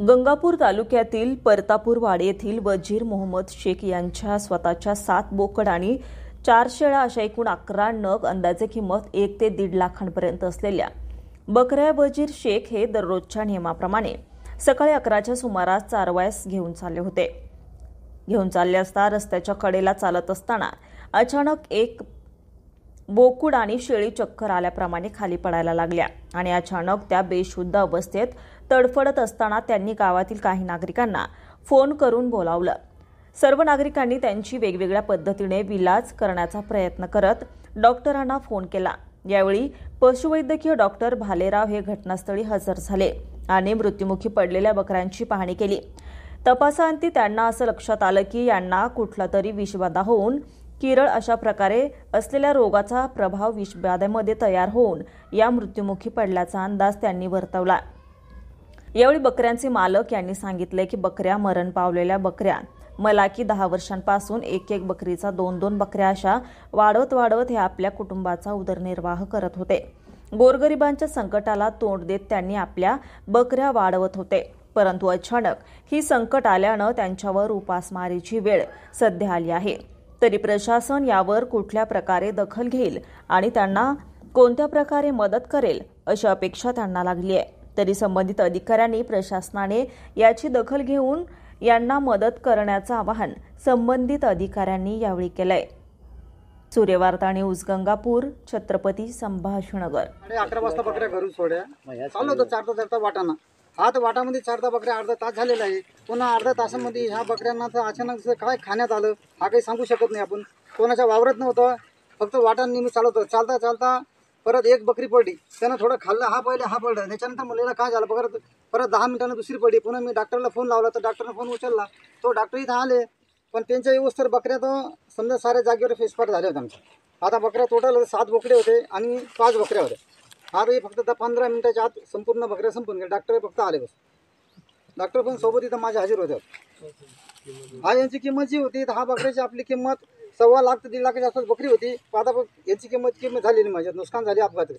गंगापूर तालुक्यातील परतापूरवाडी येथील वजीर मोहम्मद शेख यांच्या स्वतःच्या 7 बोकड आणि 4 शेळ्या अशा एकूण 11 नग अंदाजे किंमत 1 ते 1.5 लाखांपर्यंत असलेल्या बकऱ्या वजीर शेख हे दररोजच्या नियमाप्रमाणे सकाळी 11च्या सुमारास चारवायस घेऊन चालले असता रस्त्याच्या कडेला चालत असताना अचानक एक बोकुड आणि शेळी चक्कर आल्याप्रमाणे खाली पडायला लागल्या आणि अचानक त्या बेशुद्ध अवस्थेत तडफडत असताना त्यांनी गावातील काही नागरिकांना फोन करून बोलावलं। सर्व नागरिकांनी त्यांची वेगवेगळ्या पद्धतीने विलाज करण्याचा प्रयत्न करत डॉक्टरांना फोन केला। यावेळी पशुवैद्यकीय डॉक्टर भालेराव हे घटनास्थळी हजर झाले आणि मृत्युमुखी पडलेल्या बकऱ्यांची पाहणी केली। तपासाअंती त्यांना असं लक्षात आलं की यांना कुठला तरी विषबाधा होऊन किरळ अशा प्रकारे असलेल्या रोगाचा प्रभाव विषबाधेमध्ये तयार होऊन या मृत्युमुखी पडल्याचा अंदाज त्यांनी वर्तवला। यावेळी बकऱ्यांचे मालक यांनी सांगितले की बकऱ्या मरण पावलेल्या बकऱ्या मला की 10 वर्षांपासून एक बकरीचा 2 बकऱ्या अशा वाढवत हे आपल्या कुटुंबाचा उदरनिर्वाह करत होते। गोरगरिबांच्या संकटाला तोंड देत त्यांनी आपल्या बकऱ्या वाढवत होते, परंतु अचानक ही संकट आल्यानं त्यांच्यावर उपासमारीची वेळ सध्या आली आहे। तरी प्रशासन यावर कुठल्या प्रकारे दखल घेईल आणि त्यांना कोणत्या प्रकारे मदत करेल अशी अपेक्षा त्यांना लागली आहे। तरी संबंधित अधिकाऱ्यांनी प्रशासनाने याची दखल घेऊन यांना मदत करण्याचं आवाहन संबंधित अधिकाऱ्यांनी यावेळी केलंय। सूर्यवार्ता न्यूज गंगापूर, छत्रपती संभाजीनगर। 11 वाजता बकऱ्या घरून सोड्या चाललो होतो चारता वाटाणा हात वाटामध्ये 4 बकऱ्या अर्धा तास झालेला आहे। पुन्हा अर्धा तासामध्ये ह्या बकऱ्यांना तर अचानक काय खाण्यात आलं हा काही सांगू शकत नाही आपण। कोणाच्या वावरत नव्हतं, फक्त वाटाण नेहमी चालवतो। चालता परत एक बकरी पडली, त्यानं थोडं खाल्लं, हा पडला। त्याच्यानंतर मुलीला काय झालं परत 10 मिनिटांनी दुसरी पडली। पुन्हा मी डॉक्टरला फोन लावला तर डॉक्टरने फोन उचलला, तो डॉक्टर इथं आले, पण त्यांच्या व्यवस्थेत बकऱ्या तर समजा साऱ्या जागेवर फेसपाट झाले होते आमच्या। आता बकऱ्या टोटल 7 बोकडे होते आणि 5 बकऱ्या होत्या। आता फक्त 15 मिनिटाच्या आत संपूर्ण बकऱ्या संपून गेल्या। डॉक्टर फक्त आले बस, डॉक्टर पण सोबत इथं माझ्या हजर होते। हा यांची किंमत जी होती 10 बकऱ्याची आपली किंमत 1.25 लाख ते 1.5 लाखाच्या आसपास बकरी होती। आता याची किंमत झालेली माझ्यात नुकसान झाली अपघात।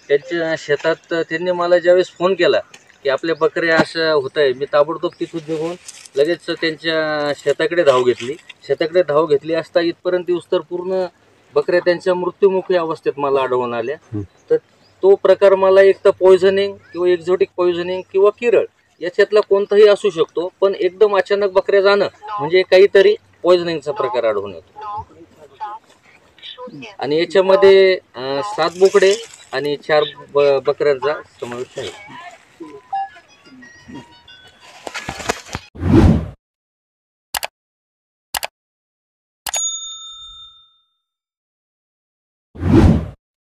त्यांच्या शेतात त्यांनी मला ज्यावेळेस फोन केला की आपल्या बकऱ्या असं होत आहे, मी ताबडतोब तिथून निघून लगेच त्यांच्या शेताकडे धाव घेतली असता इथपर्यंत येऊस तर पूर्ण बकऱ्या त्यांच्या मृत्युमुखी अवस्थेत मला आढळून आल्या। तर तो प्रकार मला एक तर पॉयझनिंग किंवा एक्झॉटिक पॉयझनिंग किंवा किरळ याच्यातला कोणताही असू शकतो, पण एकदम अचानक बकऱ्या जाणं म्हणजे काहीतरी पॉयझनिंगचा प्रकार आढळून येतो। आणि याच्यामध्ये 7 बोकडे आणि 4 बकऱ्यांचा समावेश आहे।